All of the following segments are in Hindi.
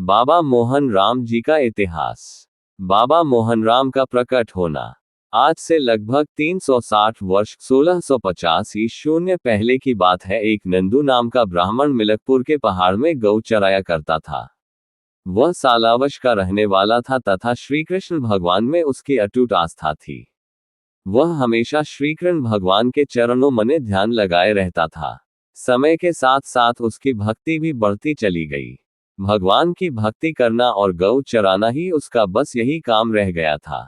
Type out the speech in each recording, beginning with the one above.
बाबा मोहन राम जी का इतिहास। बाबा मोहन राम का प्रकट होना। आज से लगभग 360 वर्ष 1650 ईस्वी पहले की बात है। एक नंदू नाम का ब्राह्मण मिलकपुर के पहाड़ में गौ चराया करता था। वह सालावश का रहने वाला था तथा श्री कृष्ण भगवान में उसकी अटूट आस्था थी। वह हमेशा श्री कृष्ण भगवान के चरणों में ध्यान लगाए रहता था। समय के साथ साथ उसकी भक्ति भी बढ़ती चली गई। भगवान की भक्ति करना और गौ चराना ही उसका बस यही काम रह गया था।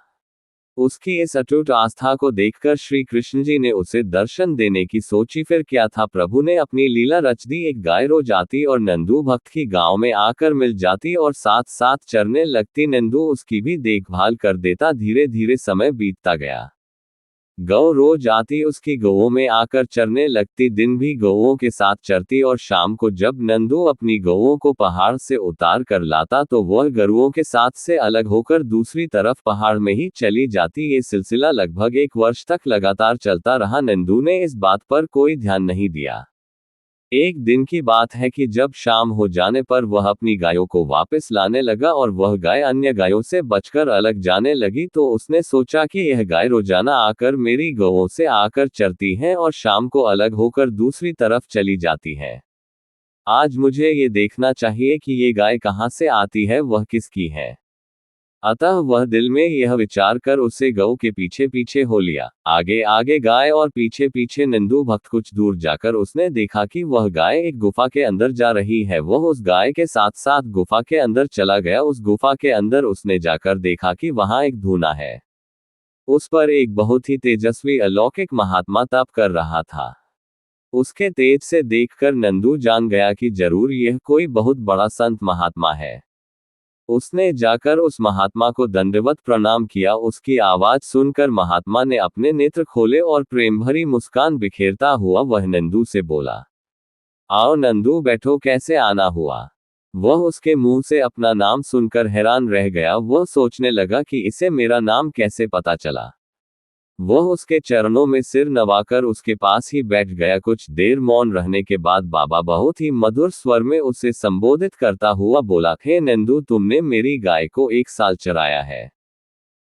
उसकी इस अटूट आस्था को देखकर श्री कृष्ण जी ने उसे दर्शन देने की सोची। फिर क्या था, प्रभु ने अपनी लीला रच दी। एक गाय रोज आती और नंदू भक्त की गांव में आकर मिल जाती और साथ साथ चरने लगती। नंदू उसकी भी देखभाल कर देता। धीरे धीरे समय बीतता गया। गौ रोज आती, उसकी गौओं में आकर चरने लगती। दिन भी गौओं के साथ चरती और शाम को जब नंदू अपनी गौओं को पहाड़ से उतार कर लाता तो वह गरुओं के साथ से अलग होकर दूसरी तरफ पहाड़ में ही चली जाती। ये सिलसिला लगभग 1 वर्ष तक लगातार चलता रहा। नंदू ने इस बात पर कोई ध्यान नहीं दिया। एक दिन की बात है कि जब शाम हो जाने पर वह अपनी गायों को वापस लाने लगा और वह गाय अन्य गायों से बचकर अलग जाने लगी। तो उसने सोचा कि यह गाय रोजाना आकर मेरी गौओं से आकर चरती हैं और शाम को अलग होकर दूसरी तरफ चली जाती है। आज मुझे ये देखना चाहिए कि ये गाय कहाँ से आती है, वह किसकी है। अतः वह दिल में यह विचार कर उसे गौ के पीछे पीछे हो लिया। आगे आगे गाय और पीछे पीछे नंदू भक्त। कुछ दूर जाकर उसने देखा कि वह गाय एक गुफा के अंदर जा रही है। वह उस गाय के साथ साथ गुफा के अंदर चला गया। उस गुफा के अंदर उसने जाकर देखा कि वहां एक धूना है। उस पर एक बहुत ही तेजस्वी अलौकिक महात्मा तप कर रहा था। उसके तेज से देखकर नंदू जान गया कि जरूर यह कोई बहुत बड़ा संत महात्मा है। उसने जाकर उस महात्मा को दंडवत प्रणाम किया। उसकी आवाज सुनकर महात्मा ने अपने नेत्र खोले और प्रेम भरी मुस्कान बिखेरता हुआ वह नंदू से बोला, आओ नंदू बैठो, कैसे आना हुआ। वह उसके मुंह से अपना नाम सुनकर हैरान रह गया। वह सोचने लगा कि इसे मेरा नाम कैसे पता चला। वह उसके चरणों में सिर नवाकर उसके पास ही बैठ गया। कुछ देर मौन रहने के बाद बाबा बहुत ही मधुर स्वर में उसे संबोधित करता हुआ बोला, हे नंदू, तुमने मेरी गाय को 1 साल चराया है,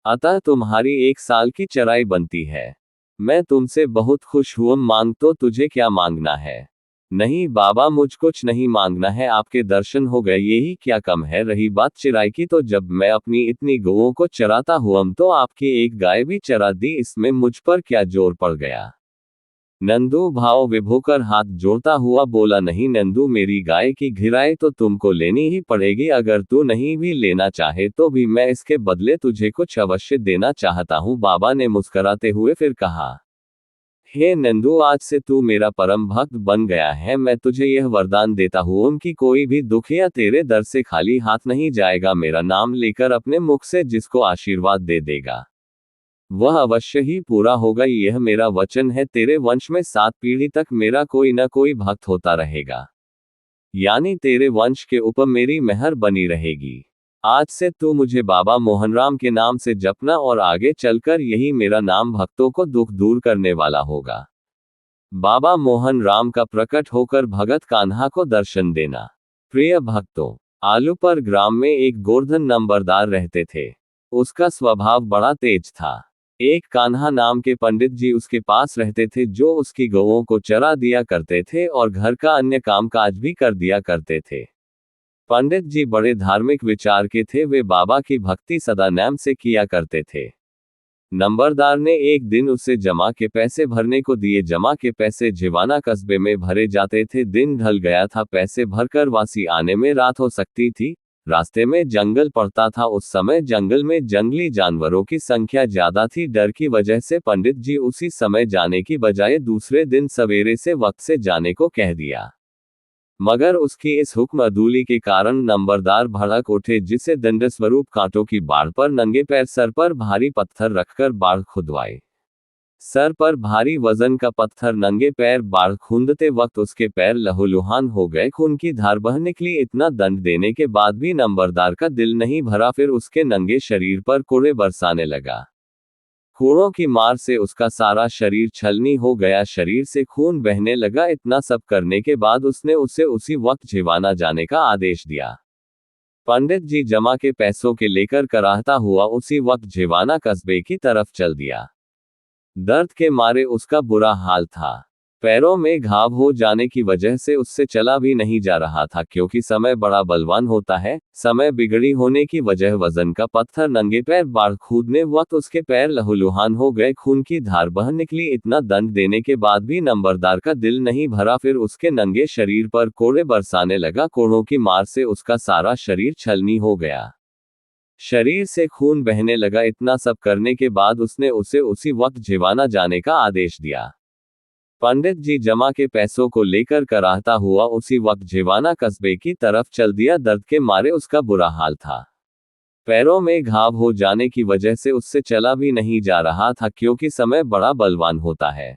अतः तुम्हारी 1 साल की चराई बनती है। मैं तुमसे बहुत खुश हुआ। मांग तो तुझे क्या मांगना है। नहीं बाबा, मुझ कुछ नहीं मांगना है, आपके दर्शन हो गए, यही क्या कम है। रही बात चिराई की, तो जब मैं अपनी इतनी गौओं को चराता हुआ तो आपकी एक गाय भी चरा दी, इसमें मुझ पर क्या जोर पड़ गया। नंदू भाव विभोकर हाथ जोड़ता हुआ बोला, नहीं नंदू, मेरी गाय की घिराई तो तुमको लेनी ही पड़ेगी। अगर तू नहीं भी लेना चाहे तो भी मैं इसके बदले तुझे कुछ अवश्य देना चाहता हूँ। बाबा ने मुस्कुराते हुए फिर कहा, हे नंदू, आज से तू मेरा परम भक्त बन गया है। मैं तुझे यह वरदान देता हूँ कि कोई भी दुखिया तेरे दर से खाली हाथ नहीं जाएगा। मेरा नाम लेकर अपने मुख से जिसको आशीर्वाद दे देगा वह अवश्य ही पूरा होगा। यह मेरा वचन है। तेरे वंश में 7 पीढ़ी तक मेरा कोई न कोई भक्त होता रहेगा, यानी तेरे वंश के ऊपर मेरी मेहर बनी रहेगी। आज से तू मुझे बाबा मोहनराम के नाम से जपना और आगे चलकर यही मेरा नाम भक्तों को दुख दूर करने वाला होगा। बाबा मोहन राम का प्रकट होकर भगत कान्हा को दर्शन देना। प्रिय भक्तों, आलूपर ग्राम में एक गोवर्धन नंबरदार रहते थे। उसका स्वभाव बड़ा तेज था। एक कान्हा नाम के पंडित जी उसके पास रहते थे, जो उसकी गौओं को चरा दिया करते थे और घर का अन्य काम काज भी कर दिया करते थे। पंडित जी बड़े धार्मिक विचार के थे। वे बाबा की भक्ति सदा नेम से किया करते थे। नंबरदार ने एक दिन उसे जमा के पैसे भरने को दिए। जमा के पैसे झिवाना कस्बे में भरे जाते थे। दिन ढल गया था। पैसे भरकर वासी आने में रात हो सकती थी। रास्ते में जंगल पड़ता था। उस समय जंगल में जंगली जानवरों की संख्या ज्यादा थी। डर की वजह से पंडित जी उसी समय जाने की बजाय दूसरे दिन सवेरे से वक्त से जाने को कह दिया। मगर उसकी इस हुक्म अदूली के कारण नंबरदार भड़क उठे, जिसे दंडस्वरूप कांटों की बाढ़ पर नंगे पैर सर पर भारी पत्थर रखकर बाढ़ खुदवाए। सर पर भारी वजन का पत्थर नंगे पैर बाढ़ खूंदते वक्त उसके पैर लहूलुहान हो गए। खून की धार बह निकली। इतना दंड देने के बाद भी नंबरदार का दिल नहीं भरा। फिर उसके नंगे शरीर पर कोड़े बरसाने लगा। खूनों की मार से उसका सारा शरीर छलनी हो गया। शरीर से खून बहने लगा। इतना सब करने के बाद उसने उसे उसी वक्त झिवाना जाने का आदेश दिया। पंडित जी जमा के पैसों के लेकर कराहता हुआ उसी वक्त झिवाना कस्बे की तरफ चल दिया। दर्द के मारे उसका बुरा हाल था। पैरों में घाव हो जाने की वजह से उससे चला भी नहीं जा रहा था, क्योंकि समय बड़ा बलवान होता है। समय बिगड़ी होने की वजह वजन का पत्थर नंगे पैर बाढ़ कूदने वक्त उसके पैर लहूलुहान हो गए, खून की धार बह निकली। इतना दंड देने के बाद भी नंबरदार का दिल नहीं भरा, फिर उसके नंगे शरीर पर कोड़े बरसाने लगा। कोड़ों की मार से उसका सारा शरीर छलनी हो गया, शरीर से खून बहने लगा। इतना सब करने के बाद उसने उसे उसी वक्त झिवाना जाने का आदेश दिया। पंडित जी जमा के पैसों को लेकर कराहता हुआ उसी वक्त झिवाना कस्बे की तरफ चल दिया। दर्द के मारे उसका बुरा हाल था। पैरों में घाव हो जाने की वजह से उससे चला भी नहीं जा रहा था, क्योंकि समय बड़ा बलवान होता है।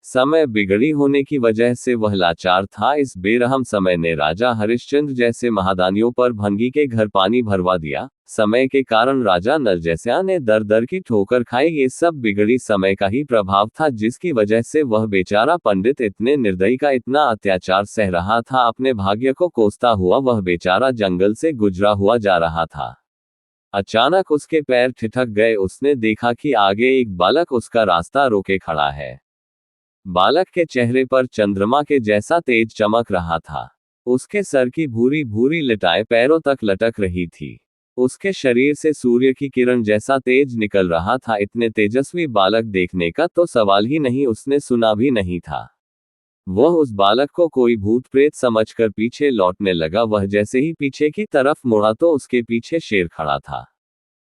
समय बिगड़ी होने की वजह से वह लाचार था। इस बेरहम समय ने राजा हरिश्चंद्र जैसे महादानियों पर भंगी के घर पानी भरवा दिया। समय के कारण राजा नरजैस्या ने दर दर की ठोकर खाई। ये सब बिगड़ी समय का ही प्रभाव था, जिसकी वजह से वह बेचारा पंडित इतने निर्दयी का इतना अत्याचार सह रहा था। अपने भाग्य को कोसता हुआ वह बेचारा जंगल से गुजरा हुआ जा रहा था। अचानक उसके पैर ठिठक गए। उसने देखा कि आगे एक बालक उसका रास्ता रोके खड़ा है। बालक के चेहरे पर चंद्रमा के जैसा तेज चमक रहा था। उसके सर की भूरी भूरी लटाएं पैरों तक लटक रही थी। उसके शरीर से सूर्य की किरण जैसा तेज निकल रहा था। इतने तेजस्वी बालक देखने का तो सवाल ही नहीं, उसने सुना भी नहीं था। वह उस बालक को कोई भूत प्रेत समझकर पीछे लौटने लगा। वह जैसे ही पीछे की तरफ मुड़ा तो उसके पीछे शेर खड़ा था।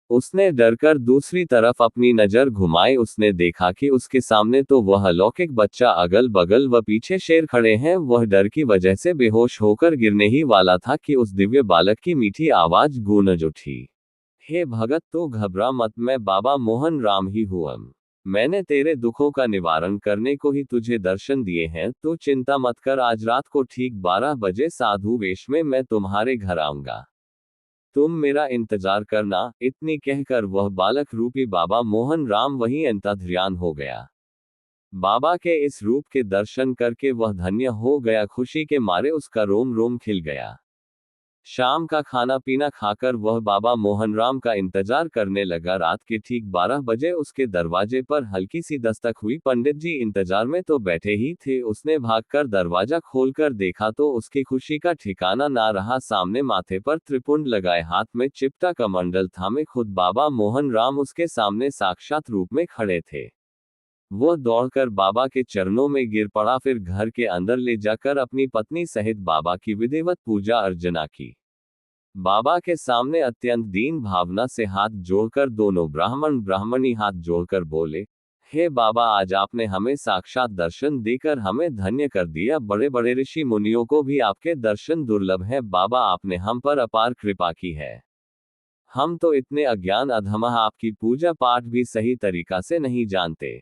उसने डरकर दूसरी तरफ अपनी नजर घुमाई। उसने देखा कि उसके सामने तो वह अलौकिक बच्चा, अगल बगल व पीछे शेर खड़े हैं। वह डर की वजह से बेहोश होकर गिरने ही वाला था कि उस दिव्य बालक की मीठी आवाज गूंज उठी। हे भगत, तो घबरा मत, मैं बाबा मोहन राम ही हूँ। मैंने तेरे दुखों का निवारण करने को ही तुझे दर्शन दिए हैं। तो चिंता मत कर, आज रात को ठीक 12 बजे साधु वेश में मैं तुम्हारे घर आऊंगा। तुम मेरा इंतजार करना। इतनी कहकर वह बालक रूपी बाबा मोहन राम वहीं अंतर्ध्यान हो गया। बाबा के इस रूप के दर्शन करके वह धन्य हो गया। खुशी के मारे उसका रोम रोम खिल गया। शाम का खाना पीना खाकर वह बाबा मोहन राम का इंतजार करने लगा। रात के ठीक 12 बजे उसके दरवाजे पर हल्की सी दस्तक हुई। पंडित जी इंतजार में तो बैठे ही थे। उसने भागकर दरवाजा खोलकर देखा तो उसकी खुशी का ठिकाना ना रहा। सामने माथे पर त्रिपुंड लगाए, हाथ में चिपटा कमंडल थामे खुद बाबा मोहन राम उसके सामने साक्षात रूप में खड़े थे। वह दौड़कर बाबा के चरणों में गिर पड़ा, फिर घर के अंदर ले जाकर अपनी पत्नी सहित बाबा की विधिवत पूजा अर्चना की। बाबा के सामने अत्यंत दीन भावना से हाथ जोड़कर दोनों ब्राह्मण ब्राह्मणी हाथ जोड़कर बोले, हे बाबा, आज आपने हमें साक्षात दर्शन देकर हमें धन्य कर दिया। बड़े बड़े ऋषि मुनियों को भी आपके दर्शन दुर्लभ है। बाबा, आपने हम पर अपार कृपा की है। हम तो इतने अज्ञान अधमा, आपकी पूजा पाठ भी सही तरीका से नहीं जानते।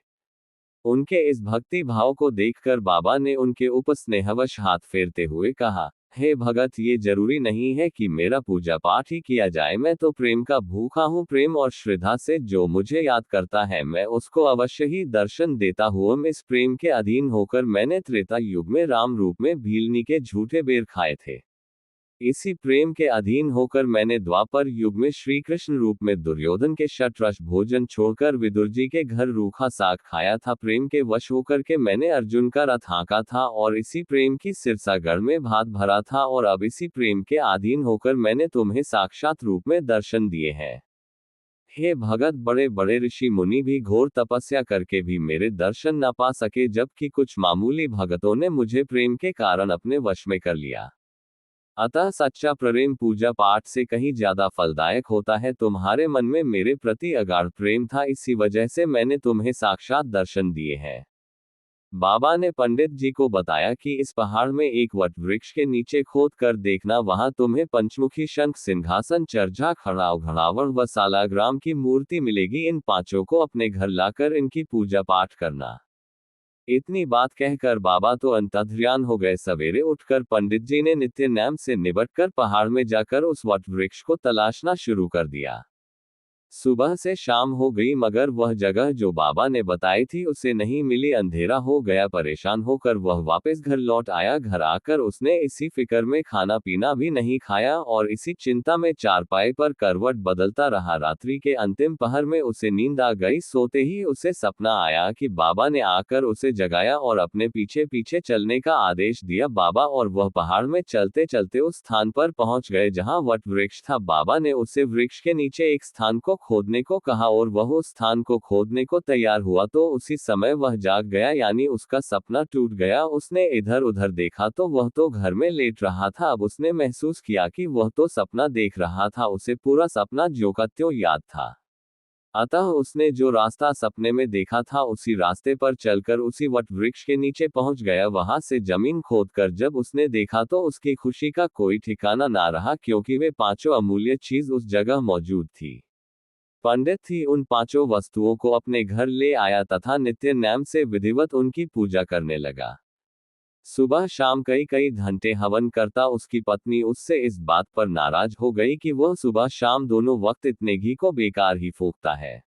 उनके इस भक्ति भाव को देखकर बाबा ने उनके ऊपर स्नेहवश हाथ फेरते हुए कहा, हे भगत, ये जरूरी नहीं है कि मेरा पूजा पाठ ही किया जाए। मैं तो प्रेम का भूखा हूँ। प्रेम और श्रद्धा से जो मुझे याद करता है, मैं उसको अवश्य ही दर्शन देता हूँ। इस प्रेम के अधीन होकर मैंने त्रेता युग में राम रूप में भीलनी के झूठे बेर खाए थे। इसी प्रेम के अधीन होकर मैंने द्वापर युग में श्री कृष्ण रूप में दुर्योधन के शतरस भोजन छोड़कर विदुर जी के घर रूखा साग खाया था। प्रेम के वश होकर के मैंने अर्जुन का रथ हाँका था और इसी प्रेम की सिरसागढ़ में भात भरा था। और अब इसी प्रेम के अधीन होकर मैंने तुम्हें साक्षात रूप में दर्शन दिए हैं। हे भगत, बड़े बड़े ऋषि मुनि भी घोर तपस्या करके भी मेरे दर्शन न पा सके, जबकि कुछ मामूली भगतों ने मुझे प्रेम के कारण अपने वश में कर लिया। अतः सच्चा प्रेम पूजा पाठ से कहीं ज्यादा फलदायक होता है। तुम्हारे मन में मेरे प्रति अगाध प्रेम था, इसी वजह से मैंने तुम्हें साक्षात दर्शन दिए हैं। बाबा ने पंडित जी को बताया कि इस पहाड़ में एक वट वृक्ष के नीचे खोद कर देखना, वहां तुम्हें पंचमुखी शंख, सिंहासन, चर्चा, खड़ाव, घड़ावड़ व सालाग्राम की मूर्ति मिलेगी। इन पांचों को अपने घर लाकर इनकी पूजा पाठ करना। इतनी बात कहकर बाबा तो अंतर्ध्यान हो गए। सवेरे उठकर पंडित जी ने नित्य नेम से निबटकर पहाड़ में जाकर उस वट वृक्ष को तलाशना शुरू कर दिया। सुबह से शाम हो गई मगर वह जगह जो बाबा ने बताई थी उसे नहीं मिली। अंधेरा हो गया। परेशान होकर वह वापस घर लौट आया। घर आकर उसने इसी फिक्र में खाना पीना भी नहीं खाया और इसी चिंता में चारपाई पर करवट बदलता रहा। रात्रि के अंतिम पहर में उसे नींद आ गई। सोते ही उसे सपना आया कि बाबा ने आकर उसे जगाया और अपने पीछे पीछे चलने का आदेश दिया। बाबा और वह पहाड़ में चलते चलते उस स्थान पर पहुंच गए जहां वट वृक्ष था। बाबा ने उसे वृक्ष के नीचे एक स्थान को खोदने को कहा और वह उस स्थान को खोदने को तैयार हुआ तो उसी समय वह जाग गया, यानी उसका सपना टूट गया। उसने इधर उधर देखा तो वह तो घर में लेट रहा था। अब उसने महसूस किया कि वह तो सपना देख रहा था, उसे पूरा सपना ज्यों का त्यों याद था। अतः उसने जो रास्ता सपने में देखा था उसी रास्ते पर चलकर उसी वट वृक्ष के नीचे पहुंच गया। वहां से जमीन खोदकर जब उसने देखा तो उसकी खुशी का कोई ठिकाना ना रहा, क्योंकि वे पांचों अमूल्य चीज उस जगह मौजूद थी। पंडित ही उन पांचों वस्तुओं को अपने घर ले आया तथा नित्य नेम से विधिवत उनकी पूजा करने लगा। सुबह शाम कई कई घंटे हवन करता। उसकी पत्नी उससे इस बात पर नाराज हो गई कि वह सुबह शाम दोनों वक्त इतने घी को बेकार ही फूंकता है।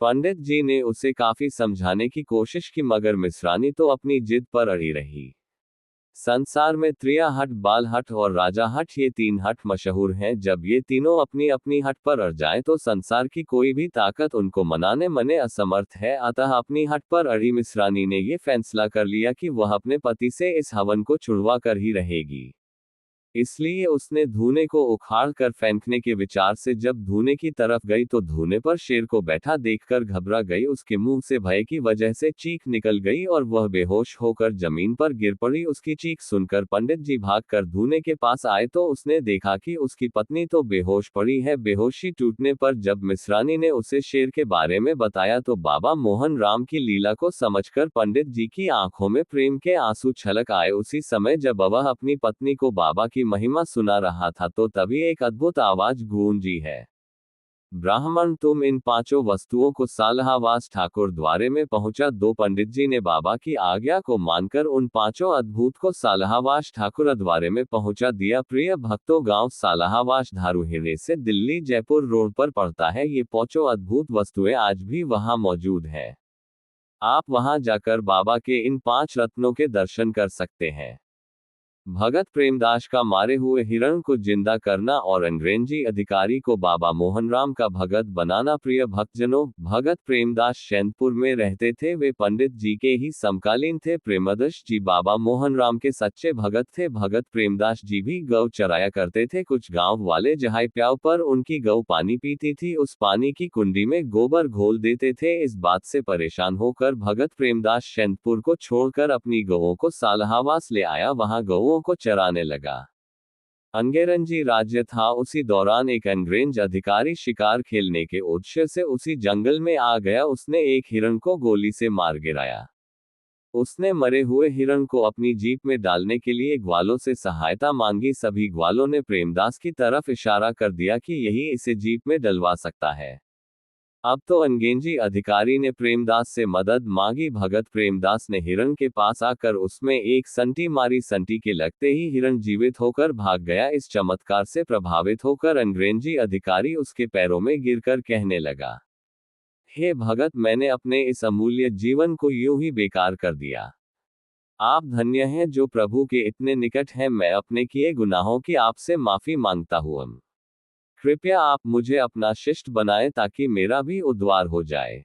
पंडित जी ने उसे काफी समझाने की कोशिश की मगर मिश्रानी तो अपनी जिद पर अड़ी रही। संसार में त्रिया हट, बाल हट और राजा हट, ये तीन हट मशहूर हैं। जब ये तीनों अपनी अपनी हट पर अड़ जाएं तो संसार की कोई भी ताकत उनको मनाने मने असमर्थ है। अतः अपनी हट पर अड़ी मिश्रानी ने ये फैसला कर लिया कि वह अपने पति से इस हवन को छुड़वा कर ही रहेगी। इसलिए उसने धूने को उखाड़ कर फेंकने के विचार से जब धूने की तरफ गई तो धूने पर शेर को बैठा देखकर घबरा गई। उसके मुंह से भय की वजह से चीख निकल गई और वह बेहोश होकर जमीन पर गिर पड़ी। उसकी चीख सुनकर पंडित जी भागकर धूने के पास आए तो उसने देखा कि उसकी पत्नी तो बेहोश पड़ी है। बेहोशी टूटने पर जब मिश्रानी ने उसे शेर के बारे में बताया तो बाबा मोहन राम की लीला को समझकर पंडित जी की आंखों में प्रेम के आंसू छलक आए। उसी समय जब वह अपनी पत्नी को बाबा की महिमा सुना रहा था तो तभी एक अद्भुत आवाज गूंजी है, ब्राह्मण तुम इन पांचों वस्तुओं को सालहावास ठाकुर द्वारे में पहुंचा दो। पंडित जी ने बाबा की आज्ञा को मानकर उन पांचों अद्भुत को सालहावास ठाकुर द्वारे में पहुंचा दिया। प्रिय भक्तों, गांव सालहावास धारूहेड़े से दिल्ली जयपुर रोड पर पड़ता है। ये पांचों अद्भुत वस्तुएं आज भी वहां मौजूद है। आप वहां जाकर बाबा के इन पांच रत्नों के दर्शन कर सकते हैं। भगत प्रेमदास का मारे हुए हिरण को जिंदा करना और अंग्रेजी अधिकारी को बाबा मोहनराम का भगत बनाना। प्रिय भक्तजनों, भगत प्रेमदास चैनपुर में रहते थे। वे पंडित जी के ही समकालीन थे। प्रेमदास जी बाबा मोहनराम के सच्चे भगत थे। भगत प्रेमदास जी भी गौ चराया करते थे। कुछ गांव वाले जहां प्याव पर उनकी गौ पानी पीती थी उस पानी की कुंडी में गोबर घोल देते थे। इस बात से परेशान होकर भगत प्रेमदास चैनपुर को छोड़कर अपनी गौओं को सालहावास ले आया। वहां गौओं को चराने लगा। अंग्रेजी राज्य था। उसी दौरान एक अंग्रेज अधिकारी शिकार खेलने के उद्देश्य से उसी जंगल में आ गया। उसने एक हिरण को गोली से मार गिराया। उसने मरे हुए हिरण को अपनी जीप में डालने के लिए ग्वालों से सहायता मांगी। सभी ग्वालों ने प्रेमदास की तरफ इशारा कर दिया कि यही इसे जीप में डलवा सकता है। अब तो अंग्रेजी अधिकारी ने प्रेमदास से मदद मांगी। भगत प्रेमदास ने हिरण के पास आकर उसमें एक संटी मारी। संटी के लगते ही हिरण जीवित होकर भाग गया। इस चमत्कार से प्रभावित होकर अंग्रेजी अधिकारी उसके पैरों में गिरकर कहने लगा, हे भगत, मैंने अपने इस अमूल्य जीवन को यूं ही बेकार कर दिया। आप धन्य हैं जो प्रभु के इतने निकट हैं। मैं अपने किए गुनाहों की आपसे माफी मांगता हूँ। कृपया आप मुझे अपना शिष्ट बनाएं ताकि मेरा भी उद्धार हो जाए।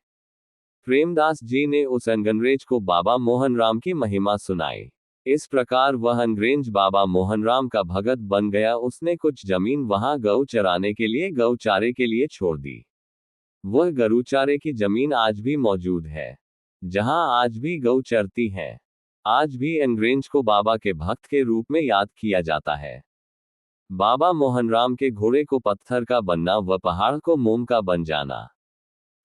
प्रेमदास जी ने उस अंग्रेज को बाबा मोहनराम की महिमा सुनाई। इस प्रकार वह अंग्रेज बाबा मोहनराम का भगत बन गया। उसने कुछ जमीन वहां गौ चराने के लिए गौचारे के लिए छोड़ दी। वह गरुचारे की जमीन आज भी मौजूद है, जहां आज भी गौ चरती है। आज भी अंग्रेज को बाबा के भक्त के रूप में याद किया जाता है। बाबा मोहनराम के घोड़े को पत्थर का बनना व पहाड़ को मोम का बन जाना।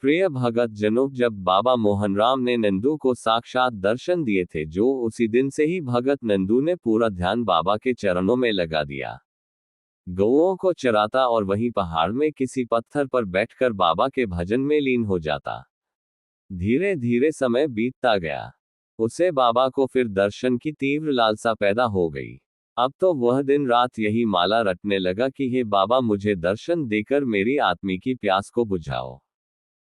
प्रिय भगत जनों, जब बाबा मोहनराम ने नंदू को साक्षात दर्शन दिए थे, जो उसी दिन से ही भगत नंदू ने पूरा ध्यान बाबा के चरणों में लगा दिया। गौओं को चराता और वहीं पहाड़ में किसी पत्थर पर बैठकर बाबा के भजन में लीन हो जाता। धीरे धीरे समय बीतता गया। उसे बाबा को फिर दर्शन की तीव्र लालसा पैदा हो गई। अब तो वह दिन रात यही माला रटने लगा कि हे बाबा, मुझे दर्शन देकर मेरी आत्मा की प्यास को बुझाओ।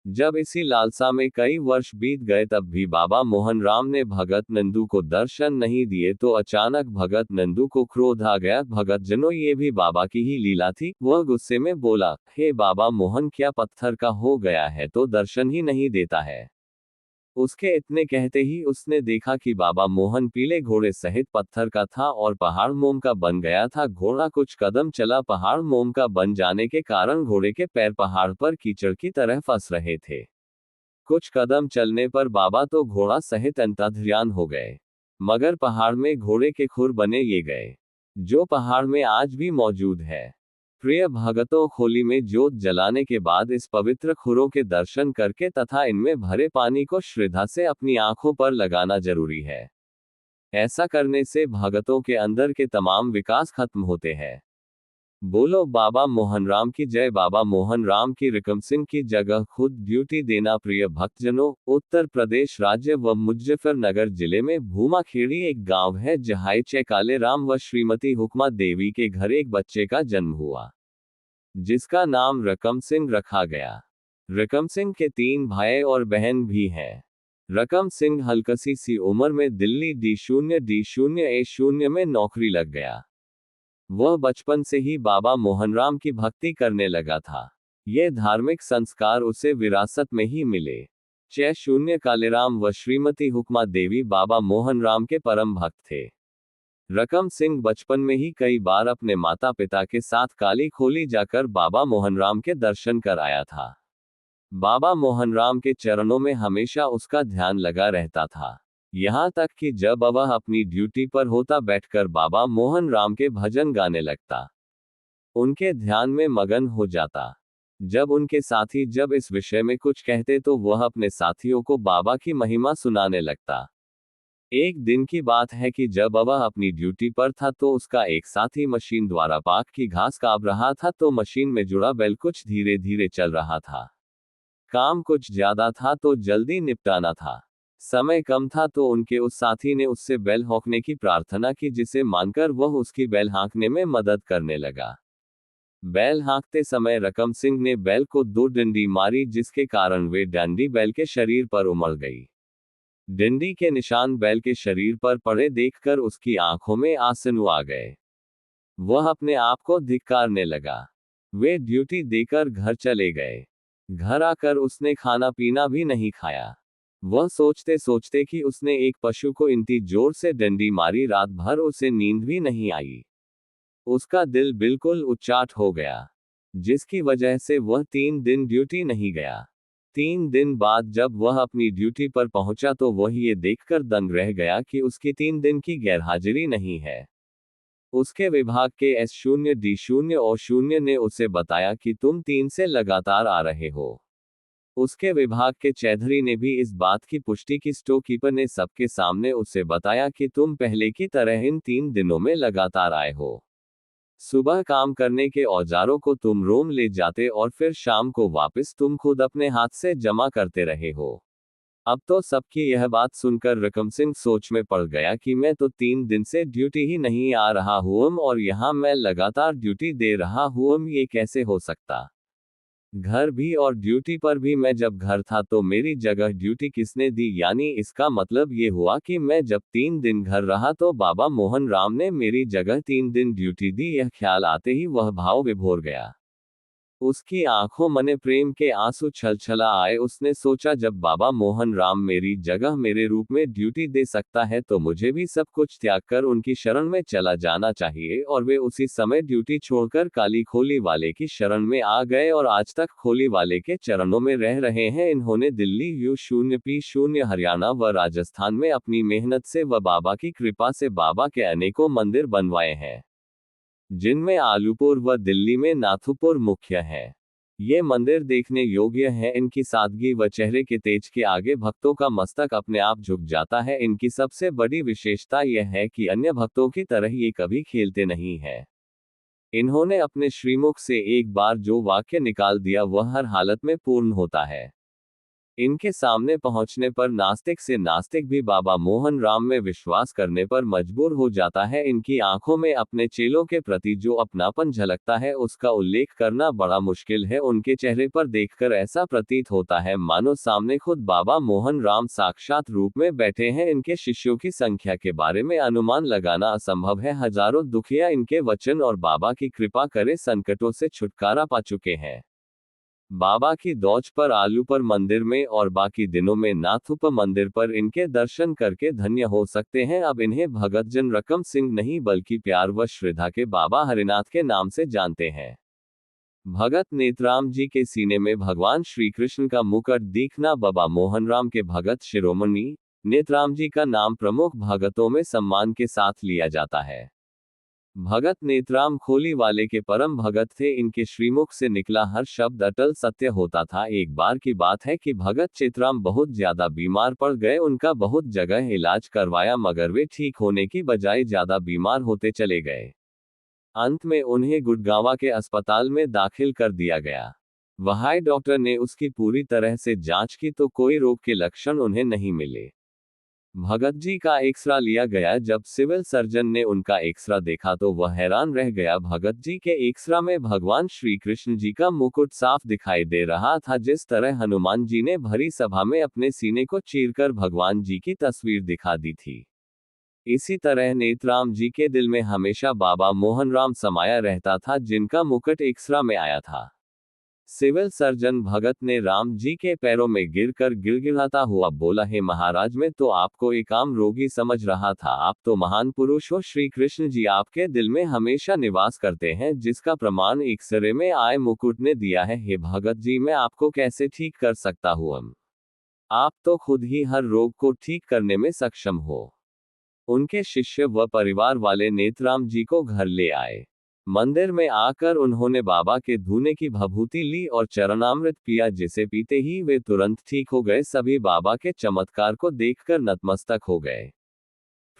जब इसी लालसा में कई वर्ष बीत गए तब भी बाबा मोहन राम ने भगत नंदू को दर्शन नहीं दिए तो अचानक भगत नंदू को क्रोध आ गया। भगत जनों, ये भी बाबा की ही लीला थी। वह गुस्से में बोला, हे बाबा मोहन, क्या पत्थर का हो गया है तो दर्शन ही नहीं देता है। उसके इतने कहते ही उसने देखा कि बाबा मोहन पीले घोड़े सहित पत्थर का था और पहाड़ मोम का बन गया था। घोड़ा कुछ कदम चला, पहाड़ मोम का बन जाने के कारण घोड़े के पैर पहाड़ पर कीचड़ की तरह फंस रहे थे। कुछ कदम चलने पर बाबा तो घोड़ा सहित अंतर्ध्यान हो गए, मगर पहाड़ में घोड़े के खुर बने ये गए, जो पहाड़ में आज भी मौजूद है। प्रिय भगतों, होली में जोत जलाने के बाद इस पवित्र खुरों के दर्शन करके तथा इनमें भरे पानी को श्रद्धा से अपनी आंखों पर लगाना जरूरी है। ऐसा करने से भगतों के अंदर के तमाम विकास खत्म होते हैं। बोलो बाबा मोहन राम की जय। बाबा मोहन राम की रकम सिंह की जगह खुद ड्यूटी देना। प्रिय भक्तजनों, उत्तर प्रदेश राज्य व मुजफ्फरनगर जिले में भूमाखेड़ी एक गांव है जहां काले राम व श्रीमती हुक्मा देवी के घर एक बच्चे का जन्म हुआ, जिसका नाम रकम सिंह रखा गया। रकम सिंह के 3 भाई और बहन भी हैं। रकम सिंह हल्की सी उम्र में दिल्ली D0 में नौकरी लग गया। वह बचपन से ही बाबा मोहनराम की भक्ति करने लगा था। ये धार्मिक संस्कार उसे विरासत में ही मिले। 60 कालेराम व श्रीमती हुक्मा देवी बाबा मोहनराम के परम भक्त थे। रकम सिंह बचपन में ही कई बार अपने माता पिता के साथ काली खोली जाकर बाबा मोहनराम के दर्शन कर आया था। बाबा मोहनराम के चरणों में हमेशा उसका ध्यान लगा रहता था। यहाँ तक कि जब वह अपनी ड्यूटी पर होता बैठकर बाबा मोहन राम के भजन गाने लगता, उनके ध्यान में मगन हो जाता। जब उनके साथी जब इस विषय में कुछ कहते तो वह अपने साथियों को बाबा की महिमा सुनाने लगता। एक दिन की बात है कि जब वह अपनी ड्यूटी पर था तो उसका एक साथी मशीन द्वारा पाक की घास काट रहा था, तो मशीन में जुड़ा बेल कुछ धीरे धीरे चल रहा था। काम कुछ ज्यादा था तो जल्दी निपटाना था। समय कम था तो उनके उस साथी ने उससे बैल हाँकने की प्रार्थना की, जिसे मानकर वह उसकी बैल हाँकने में मदद करने लगा। बैल हाँकते समय रकम सिंह ने बैल को 2 डंडी मारी, जिसके कारण वे डंडी बैल के शरीर पर उमड़ गई। डंडी के निशान बैल के शरीर पर पड़े देखकर उसकी आंखों में आंसू आ गए। वह अपने आप को धिक्कारने लगा। वे ड्यूटी देकर घर चले गए। घर आकर उसने खाना पीना भी नहीं खाया। वह सोचते सोचते कि उसने एक पशु को इतनी जोर से डंडी मारी, रात भर उसे नींद भी नहीं आई। उसका दिल बिल्कुल उच्चाट हो गया, जिसकी वजह से वह 3 दिन ड्यूटी नहीं गया। 3 दिन बाद जब वह अपनी ड्यूटी पर पहुंचा तो वह ये देखकर दंग रह गया कि उसकी 3 दिन की गैरहाजिरी नहीं है। उसके विभाग के S0 D0 और 0 ने उसे बताया कि तुम 3 से लगातार आ रहे हो। उसके विभाग के चौधरी ने भी इस बात की पुष्टि की। स्टोरकीपर ने सबके सामने उसे बताया कि तुम पहले की तरह इन 3 दिनों में लगातार आए हो। सुबह काम करने के औजारों को तुम रूम ले जाते और फिर शाम को वापस तुम खुद अपने हाथ से जमा करते रहे हो। अब तो सबकी यह बात सुनकर रकम सिंह सोच में पड़ गया कि मैं तो 3 दिन से ड्यूटी ही नहीं आ रहा हूँ और यहाँ मैं लगातार ड्यूटी दे रहा हूँ, ये कैसे हो सकता। घर भी और ड्यूटी पर भी मैं जब घर था तो मेरी जगह ड्यूटी किसने दी, यानी इसका मतलब ये हुआ कि मैं जब 3 दिन घर रहा तो बाबा मोहन राम ने मेरी जगह 3 दिन ड्यूटी दी। यह ख्याल आते ही वह भाव विभोर गया। उसकी आंखों मने प्रेम के आंसू छलछला आए। उसने सोचा, जब बाबा मोहन राम मेरी जगह मेरे रूप में ड्यूटी दे सकता है तो मुझे भी सब कुछ त्याग कर उनकी शरण में चला जाना चाहिए। और वे उसी समय ड्यूटी छोड़कर काली खोली वाले की शरण में आ गए और आज तक खोली वाले के चरणों में रह रहे हैं। इन्होंने दिल्ली U0P0 हरियाणा व राजस्थान में अपनी मेहनत से व बाबा की कृपा से बाबा के अनेकों मंदिर बनवाए हैं, जिनमें आलूपुर व दिल्ली में नाथुपुर मुख्य है। ये मंदिर देखने योग्य है। इनकी सादगी व चेहरे के तेज के आगे भक्तों का मस्तक अपने आप झुक जाता है। इनकी सबसे बड़ी विशेषता यह है कि अन्य भक्तों की तरह ये कभी खेलते नहीं है। इन्होंने अपने श्रीमुख से एक बार जो वाक्य निकाल दिया वह हर हालत में पूर्ण होता है। इनके सामने पहुंचने पर नास्तिक से नास्तिक भी बाबा मोहन राम में विश्वास करने पर मजबूर हो जाता है। इनकी आंखों में अपने चेलों के प्रति जो अपनापन झलकता है उसका उल्लेख करना बड़ा मुश्किल है। उनके चेहरे पर देखकर ऐसा प्रतीत होता है मानो सामने खुद बाबा मोहन राम साक्षात रूप में बैठे हैं। इनके शिष्यों की संख्या के बारे में अनुमान लगाना असंभव है। हजारों दुखिया इनके वचन और बाबा की कृपा करे संकटों से छुटकारा पा चुके हैं। बाबा की दौज पर आलूपर मंदिर में और बाकी दिनों में नाथुप मंदिर पर इनके दर्शन करके धन्य हो सकते हैं। अब इन्हें भगत जन रकम सिंह नहीं बल्कि प्यार व श्रद्धा के बाबा हरिनाथ के नाम से जानते हैं। भगत नेतराम जी के सीने में भगवान श्री कृष्ण का मुकुट दिखना। बाबा मोहन राम के भगत शिरोमणि नेतराम जी का नाम प्रमुख भगतों में सम्मान के साथ लिया जाता है। भगत नेतराम खोली वाले के परम भगत थे। इनके श्रीमुख से निकला हर शब्द अटल सत्य होता था। एक बार की बात है कि भगत चितराम बहुत ज्यादा बीमार पड़ गए। उनका बहुत जगह इलाज करवाया मगर वे ठीक होने की बजाय ज्यादा बीमार होते चले गए। अंत में उन्हें गुड़गांव के अस्पताल में दाखिल कर दिया गया। वहां डॉक्टर ने उसकी पूरी तरह से जांच की तो कोई रोग के लक्षण उन्हें नहीं मिले। भगत जी का एक्सरा लिया गया। जब सिविल सर्जन ने उनका एक्सरा देखा तो वह हैरान रह गया। भगत जी के एक्सरा में भगवान श्री कृष्ण जी का मुकुट साफ दिखाई दे रहा था। जिस तरह हनुमान जी ने भरी सभा में अपने सीने को चीरकर भगवान जी की तस्वीर दिखा दी थी, इसी तरह नेतराम जी के दिल में हमेशा बाबा मोहन राम समाया रहता था जिनका मुकुट एक्सरा में आया था। सिविल सर्जन भगत ने राम जी के पैरों में गिरकर गिड़गिड़ाता हुआ बोला, हे महाराज, मैं तो आपको एक आम रोगी समझ रहा था, आप तो महान पुरुष हो। श्री कृष्ण जी आपके दिल में हमेशा निवास करते हैं जिसका प्रमाण एक्सरे में आए मुकुट ने दिया है। हे भगत जी, मैं आपको कैसे ठीक कर सकता हूँ? आप तो खुद ही हर रोग को ठीक करने में सक्षम हो। उनके शिष्य व परिवार वाले नेतराम जी को घर ले आए। मंदिर में आकर उन्होंने बाबा के धूने की भभूति ली और चरणामृत पिया, जिसे पीते ही वे तुरंत ठीक हो गए। सभी बाबा के चमत्कार को देखकर नतमस्तक हो गए।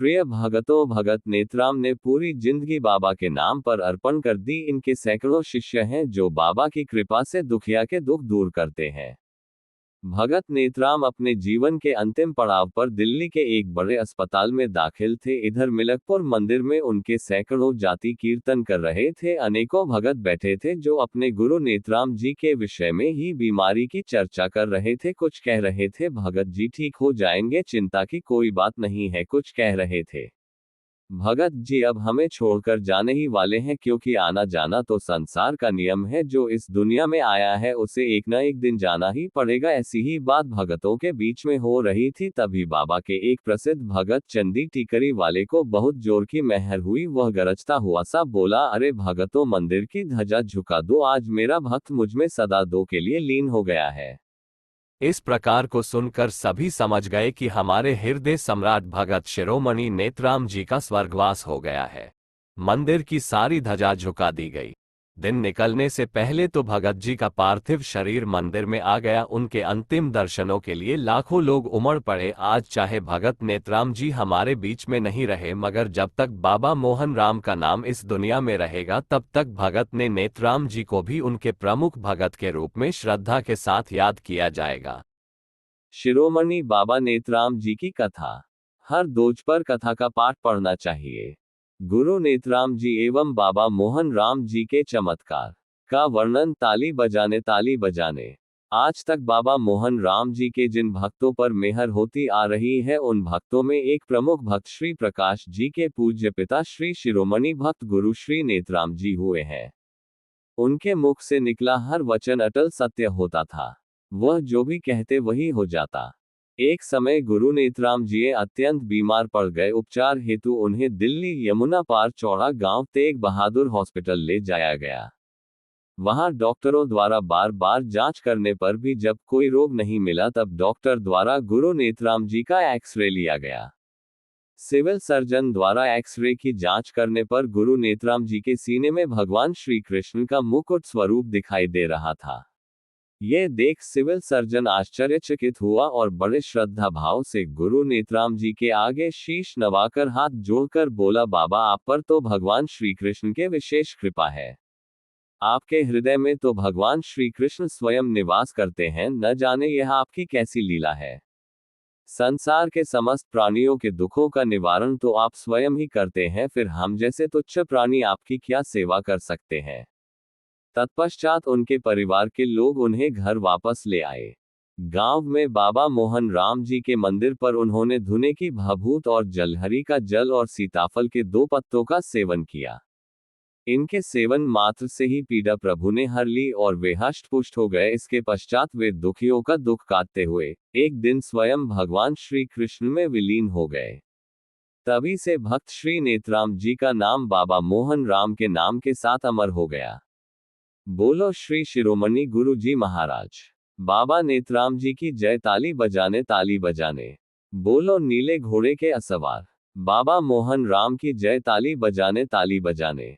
प्रिय भगतों, भगत नेतराम ने पूरी जिंदगी बाबा के नाम पर अर्पण कर दी। इनके सैकड़ों शिष्य हैं जो बाबा की कृपा से दुखिया के दुख दूर करते हैं। भगत नेतराम अपने जीवन के अंतिम पड़ाव पर दिल्ली के एक बड़े अस्पताल में दाखिल थे। इधर मिलकपुर मंदिर में उनके सैकड़ों जाति कीर्तन कर रहे थे। अनेकों भगत बैठे थे जो अपने गुरु नेतराम जी के विषय में ही बीमारी की चर्चा कर रहे थे। कुछ कह रहे थे, भगत जी ठीक हो जाएंगे, चिंता की कोई बात नहीं है। कुछ कह रहे थे, भगत जी अब हमें छोड़कर जाने ही वाले हैं, क्योंकि आना जाना तो संसार का नियम है। जो इस दुनिया में आया है उसे एक न एक दिन जाना ही पड़ेगा। ऐसी ही बात भगतों के बीच में हो रही थी। तभी बाबा के एक प्रसिद्ध भगत चंदी टीकरी वाले को बहुत जोर की मेहर हुई। वह गरजता हुआ सा बोला, अरे भगतों, मंदिर की ध्वजा झुका दो, आज मेरा भक्त मुझमें सदा दो के लिए लीन हो गया है। इस प्रकार को सुनकर सभी समझ गए कि हमारे हृदय सम्राट भगत शिरोमणि नेतराम जी का स्वर्गवास हो गया है। मंदिर की सारी ध्वजा झुका दी गई। दिन निकलने से पहले तो भगत जी का पार्थिव शरीर मंदिर में आ गया। उनके अंतिम दर्शनों के लिए लाखों लोग उमड़ पड़े। आज चाहे भगत नेतराम जी हमारे बीच में नहीं रहे, मगर जब तक बाबा मोहन राम का नाम इस दुनिया में रहेगा तब तक भगत ने नेतराम जी को भी उनके प्रमुख भगत के रूप में श्रद्धा के साथ याद किया जाएगा। शिरोमणि बाबा नेतराम जी की कथा। हर दोज पर कथा का पाठ पढ़ना चाहिए। गुरु नेतराम जी एवं बाबा मोहन राम जी के चमत्कार का वर्णन। ताली बजाने। आज तक बाबा मोहन राम जी के जिन भक्तों पर मेहर होती आ रही है, उन भक्तों में एक प्रमुख भक्त श्री प्रकाश जी के पूज्य पिता श्री शिरोमणि भक्त गुरु श्री नेतराम जी हुए हैं। उनके मुख से निकला हर वचन अटल सत्य होता था। वह जो भी कहते वही हो जाता। एक समय गुरु नेतराम जी अत्यंत बीमार पड़ गए। उपचार हेतु उन्हें दिल्ली यमुना पार चौड़ा गांव तेग बहादुर हॉस्पिटल ले जाया गया। वहां डॉक्टरों द्वारा बार बार जांच करने पर भी जब कोई रोग नहीं मिला, तब डॉक्टर द्वारा गुरु नेतराम जी का एक्सरे लिया गया। सिविल सर्जन द्वारा एक्सरे की जांच करने पर गुरु नेतराम जी के सीने में भगवान श्री कृष्ण का मुकुट स्वरूप दिखाई दे रहा था। यह देख सिविल सर्जन आश्चर्यचकित हुआ और बड़े श्रद्धा भाव से गुरु नेतराम जी के आगे शीश नवाकर हाथ जोड़कर बोला, बाबा, आप पर तो भगवान श्री कृष्ण के विशेष कृपा है। आपके हृदय में तो भगवान श्री कृष्ण स्वयं निवास करते हैं, न जाने यह आपकी कैसी लीला है। संसार के समस्त प्राणियों के दुखों का निवारण तो आप स्वयं ही करते हैं, फिर हम जैसे तुच्छ प्राणी आपकी क्या सेवा कर सकते हैं। तत्पश्चात उनके परिवार के लोग उन्हें घर वापस ले आए। गांव में बाबा मोहन राम जी के मंदिर पर उन्होंने धुने की भाभूत और जलहरी का जल और सीताफल के 2 पत्तों का सेवन किया। इनके सेवन मात्र से ही पीड़ा प्रभु ने हर ली और वे हष्ट-पुष्ट हो गए। इसके पश्चात वे दुखियों का दुख काटते हुए एक दिन स्वयं भगवान श्री कृष्ण में विलीन हो गए। तभी से भक्त श्री नेत्राम जी का नाम बाबा मोहन राम के नाम के साथ अमर हो गया। बोलो श्री शिरोमणि गुरु जी महाराज। बाबा नेत्राम जी की जय। ताली बजाने। बोलो नीले घोड़े के असवार। बाबा मोहन राम की जय। ताली बजाने।